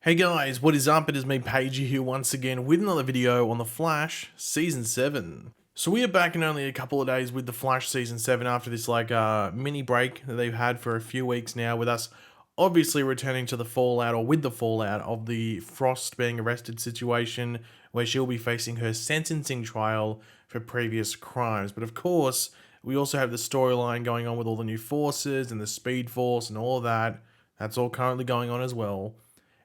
Hey guys, what is up? It is me, Pagey, here once again with another video on The Flash Season 7. So we are back in only a couple of days with The Flash Season 7 after this mini break that they've had for a few weeks now, with us obviously returning to the fallout, or with the fallout of the Frost being arrested situation, where she'll be facing her sentencing trial for previous crimes. But of course, we also have the storyline going on with all the new forces and the Speed Force and all that. That's all currently going on as well,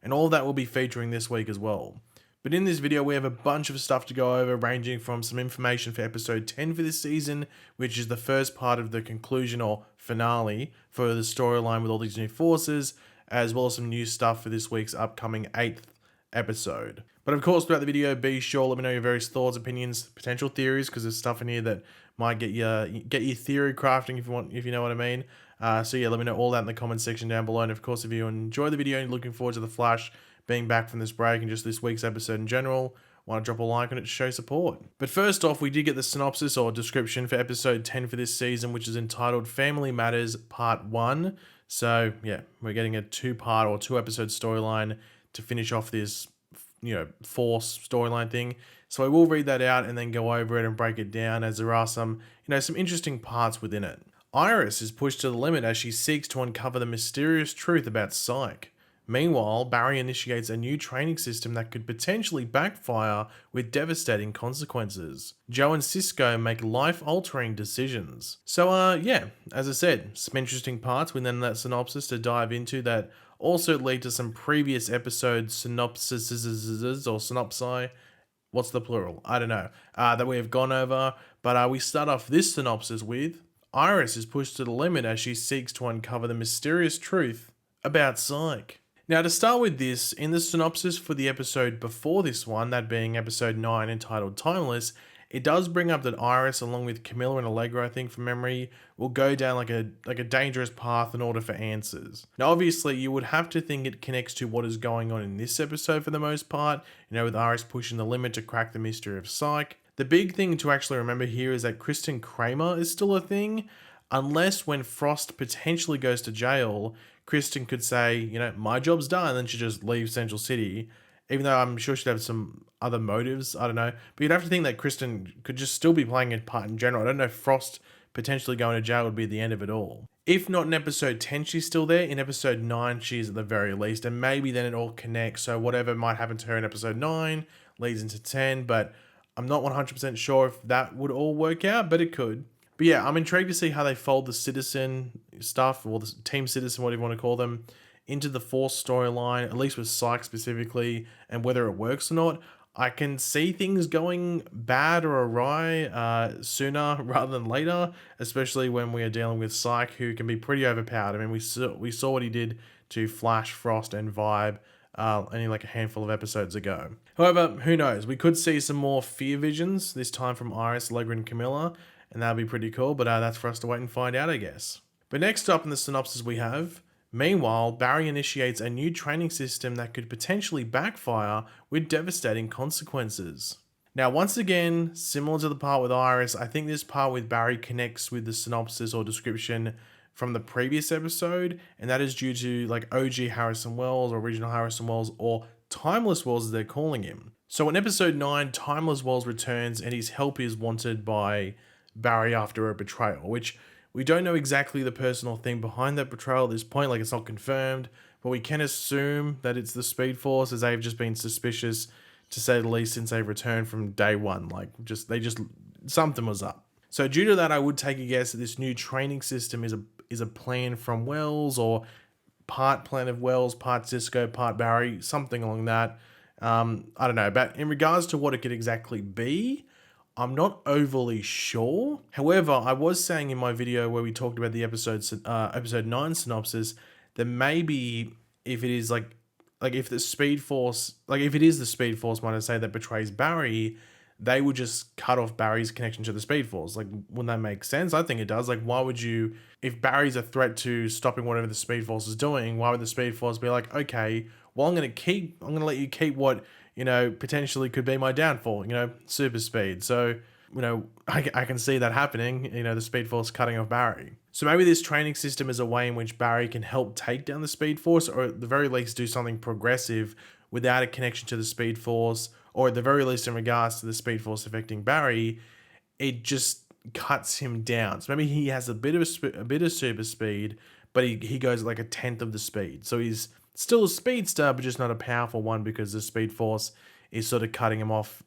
and all of that will be featuring this week as well. But in this video, we have a bunch of stuff to go over, ranging from some information for episode 10 for this season, which is the first part of the conclusion or finale for the storyline with all these new forces, as well as some new stuff for this week's upcoming 8th episode. But of course, throughout the video, be sure let me know your various thoughts, opinions, potential theories, because there's stuff in here that might get your theory crafting if you know what I mean. So yeah, let me know all that in the comment section down below. And of course, if you enjoy the video and you're looking forward to The Flash being back from this break and just this week's episode in general, want to drop a like on it to show support. But first off, we did get the synopsis or description for episode 10 for this season, which is entitled Family Matters Part 1. So yeah, we're getting a two-part or two-episode storyline to finish off this, Force storyline thing. So I will read that out and then go over it and break it down, as there are some interesting parts within it. Iris is pushed to the limit as she seeks to uncover the mysterious truth about Psyche. Meanwhile, Barry initiates a new training system that could potentially backfire with devastating consequences. Joe and Cisco make life-altering decisions. So, yeah, as I said, some interesting parts within that synopsis to dive into that also lead to some previous episode synopsis or synopsi. What's the plural? I don't know. That we have gone over. But we start off this synopsis with Iris is pushed to the limit as she seeks to uncover the mysterious truth about Psyche. Now, to start with this, in the synopsis for the episode before this one, that being episode 9 entitled Timeless, it does bring up that Iris, along with Camilla and Allegra, I think from memory, will go down like a dangerous path in order for answers. Now, obviously, you would have to think it connects to what is going on in this episode for the most part, with Iris pushing the limit to crack the mystery of Psyche. The big thing to actually remember here is that Kristen Kramer is still a thing, unless when Frost potentially goes to jail, Kristen could say, my job's done, and then she just leaves Central City, even though I'm sure she'd have some other motives, I don't know. But you'd have to think that Kristen could just still be playing a part in general. I don't know if Frost potentially going to jail would be the end of it all. If not in episode 10, she's still there. In episode 9, she's at the very least, and maybe then it all connects, so whatever might happen to her in episode 9 leads into 10, but I'm not 100% sure if that would all work out, but it could. But yeah, I'm intrigued to see how they fold the Citizen stuff, or the Team Citizen, whatever you want to call them, into the Force storyline, at least with Psyche specifically, and whether it works or not. I can see things going bad or awry sooner rather than later, especially when we are dealing with Psyche, who can be pretty overpowered. I mean, we saw what he did to Flash, Frost, and Vibe only like a handful of episodes ago. However, who knows? We could see some more fear visions, this time from Iris, Allegra, and Camilla, and that'd be pretty cool, but that's for us to wait and find out, I guess. But next up in the synopsis we have, meanwhile, Barry initiates a new training system that could potentially backfire with devastating consequences. Now, once again, similar to the part with Iris, I think this part with Barry connects with the synopsis or description from the previous episode, and that is due to OG Harrison Wells, or original Harrison Wells, or Timeless Wells as they're calling him. So in episode 9, Timeless Wells returns and his help is wanted by Barry after a betrayal, which we don't know exactly the personal thing behind that betrayal at this point, it's not confirmed, but we can assume that it's the Speed Force, as they've just been suspicious, to say the least, since they've returned from day one. Something was up. So due to that, I would take a guess that this new training system is a plan from Wells, or part plan of Wells, part Cisco, part Barry, something along that. I don't know, but in regards to what it could exactly be, I'm not overly sure. However, I was saying in my video where we talked about the episode 9 synopsis, that maybe if it is if the Speed Force, if it is the Speed Force, might I say, that betrays Barry, they would just cut off Barry's connection to the Speed Force. Wouldn't that make sense? I think it does. Why would you, if Barry's a threat to stopping whatever the Speed Force is doing, why would the Speed Force be like, okay, well, I'm going to let you keep what, potentially could be my downfall, super speed. So I can see that happening, the Speed Force cutting off Barry. So maybe this training system is a way in which Barry can help take down the Speed Force, or at the very least do something progressive without a connection to the Speed Force, or at the very least in regards to the Speed Force affecting Barry, it just cuts him down. So maybe he has a bit of a bit of super speed, but he goes like a tenth of the speed. So he's still a speedster, but just not a powerful one because the Speed Force is sort of cutting him off,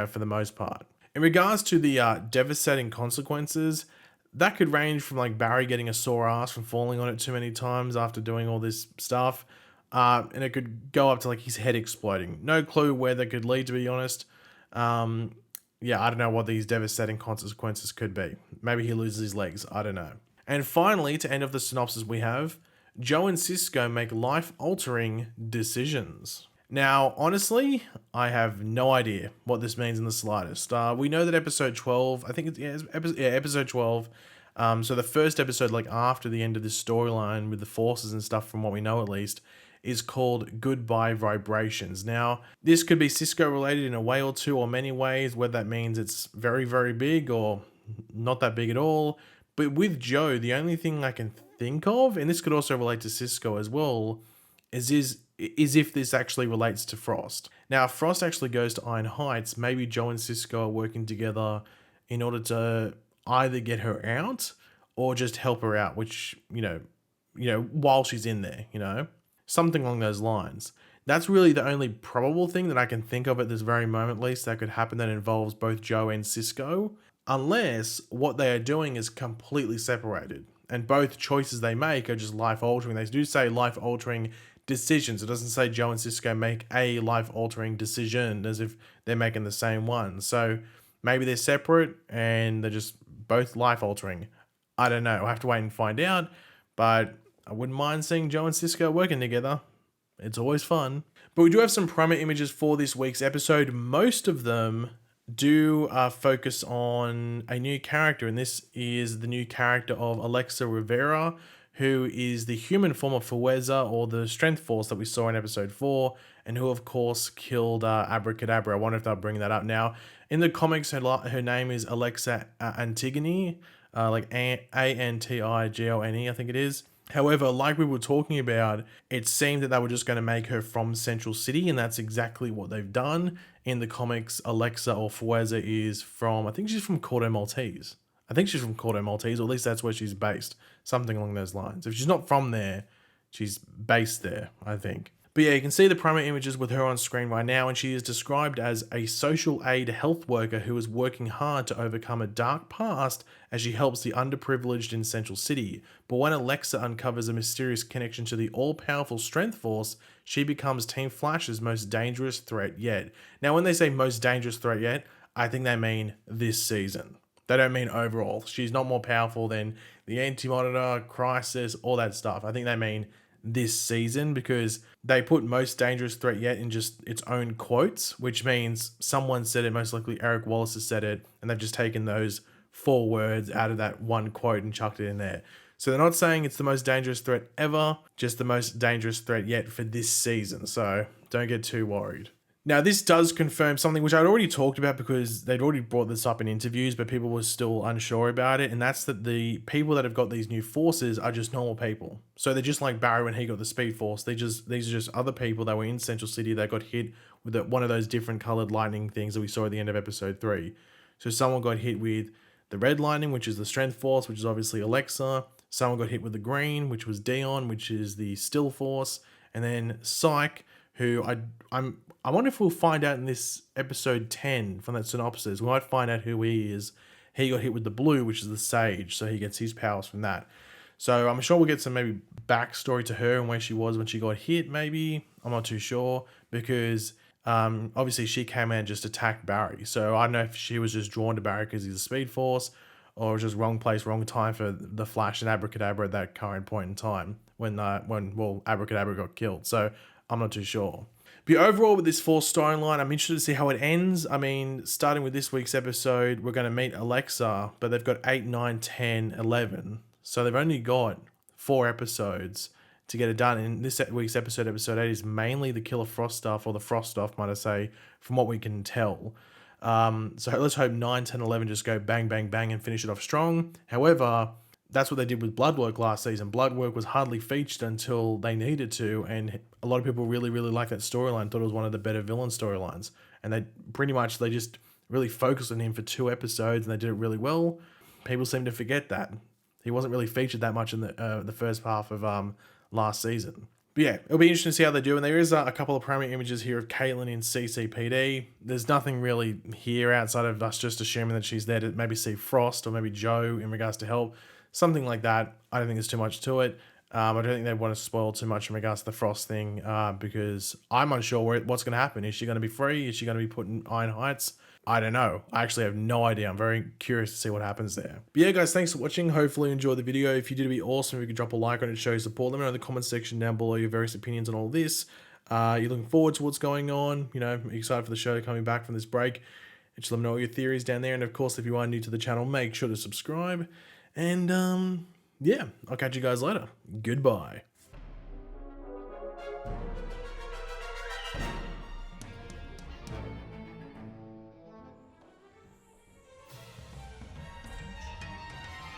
for the most part. In regards to the devastating consequences, that could range from like Barry getting a sore ass from falling on it too many times after doing all this stuff, and it could go up to like his head exploding. No clue where that could lead, to be honest. Yeah, I don't know what these devastating consequences could be. Maybe he loses his legs. I don't know. And finally, to end off the synopsis, we have Joe and Cisco make life-altering decisions. Now, honestly, I have no idea what this means in the slightest. We know that episode 12, I think it's episode 12. So the first episode, like after the end of this storyline with the forces and stuff, from what we know at least, is called Goodbye Vibrations. Now, this could be Cisco related in a way or two, or many ways, whether that means it's very, very big or not that big at all. But with Joe, the only thing I can think of, and this could also relate to Cisco as well, is if this actually relates to Frost. Now, if Frost actually goes to Iron Heights, maybe Joe and Cisco are working together in order to either get her out or just help her out, which, while she's in there, something along those lines. That's really the only probable thing that I can think of at this very moment, at least, that could happen that involves both Joe and Cisco, unless what they are doing is completely separated and both choices they make are just life-altering. They do say life-altering decisions. It doesn't say Joe and Cisco make a life-altering decision as if they're making the same one. So maybe they're separate and they're just both life-altering. I don't know. I'll have to wait and find out, but I wouldn't mind seeing Joe and Cisco working together. It's always fun. But we do have some promo images for this week's episode. Most of them do focus on a new character, and this is the new character of Alexa Rivera, who is the human form of Fuerza, or the Strength Force that we saw in episode 4, and who of course killed Abracadabra. I wonder if they'll bring that up now. In the comics, her name is Alexa Antigone, like Antigone, I think it is. However, like we were talking about, it seemed that they were just going to make her from Central City, and that's exactly what they've done. In the comics, Alexa, or Fuerza, is from, I think she's from Corto Maltese. Or at least that's where she's based. Something along those lines. If she's not from there, she's based there, I think. But yeah, you can see the promo images with her on screen right now, and she is described as a social aid health worker who is working hard to overcome a dark past as she helps the underprivileged in Central City. But when Alexa uncovers a mysterious connection to the all-powerful Strength Force, she becomes Team Flash's most dangerous threat yet. Now, when they say most dangerous threat yet, I think they mean this season. They don't mean overall. She's not more powerful than the Anti-Monitor, Crisis, all that stuff. I think they mean this season, because they put most dangerous threat yet in just its own quotes, which means someone said it. Most likely Eric Wallace has said it, and they've just taken those 4 words out of that one quote and chucked it in there. So they're not saying it's the most dangerous threat ever, just the most dangerous threat yet for this season. So don't get too worried. Now, this does confirm something which I'd already talked about, because they'd already brought this up in interviews, but people were still unsure about it. And that's that the people that have got these new forces are just normal people. So they're just like Barry when he got the Speed Force. These are just other people that were in Central City that got hit with one of those different colored lightning things that we saw at the end of episode 3. So someone got hit with the red lightning, which is the Strength Force, which is obviously Alexa. Someone got hit with the green, which was Dion, which is the Still Force. And then Psyche, who I wonder if we'll find out in this episode 10 from that synopsis. We might find out who he is. He got hit with the blue, which is the Sage, so he gets his powers from that. So I'm sure we'll get some maybe backstory to her and where she was when she got hit, maybe. I'm not too sure, because obviously she came in and just attacked Barry. So I don't know if she was just drawn to Barry because he's a Speed Force, or just wrong place, wrong time for the Flash and Abracadabra at that current point in time when Abracadabra got killed. So I'm not too sure. But overall, with this Force storyline, I'm interested to see how it ends. I mean, starting with this week's episode, we're going to meet Alexa, but they've got 8, 9, 10, 11. So they've only got 4 episodes to get it done. And this week's episode 8, is mainly the Killer Frost stuff, or the Frost stuff, might I say, from what we can tell. So let's hope 9, 10, 11 just go bang, bang, bang and finish it off strong. However, that's what they did with Bloodwork last season. Bloodwork was hardly featured until they needed to, and a lot of people really, really liked that storyline, thought it was one of the better villain storylines. And they just really focused on him for 2 episodes, and they did it really well. People seem to forget that. He wasn't really featured that much in the first half of last season. But yeah, it'll be interesting to see how they do. And there is a couple of primary images here of Caitlin in CCPD. There's nothing really here outside of us just assuming that she's there to maybe see Frost or maybe Joe in regards to help. Something like that. I don't think there's too much to it. I don't think they want to spoil too much in regards to the Frost thing because I'm unsure what's going to happen. Is she going to be free? Is she going to be put in Iron Heights? I don't know. I actually have no idea. I'm very curious to see what happens there. But yeah, guys, thanks for watching. Hopefully you enjoyed the video. If you did, it'd be awesome if you could drop a like on it to show your support. Let me know in the comment section down below your various opinions on all this. You're looking forward to what's going on. You know, excited for the show coming back from this break. Just let me know all your theories down there. And of course, if you are new to the channel, make sure to subscribe. And yeah, I'll catch you guys later. Goodbye.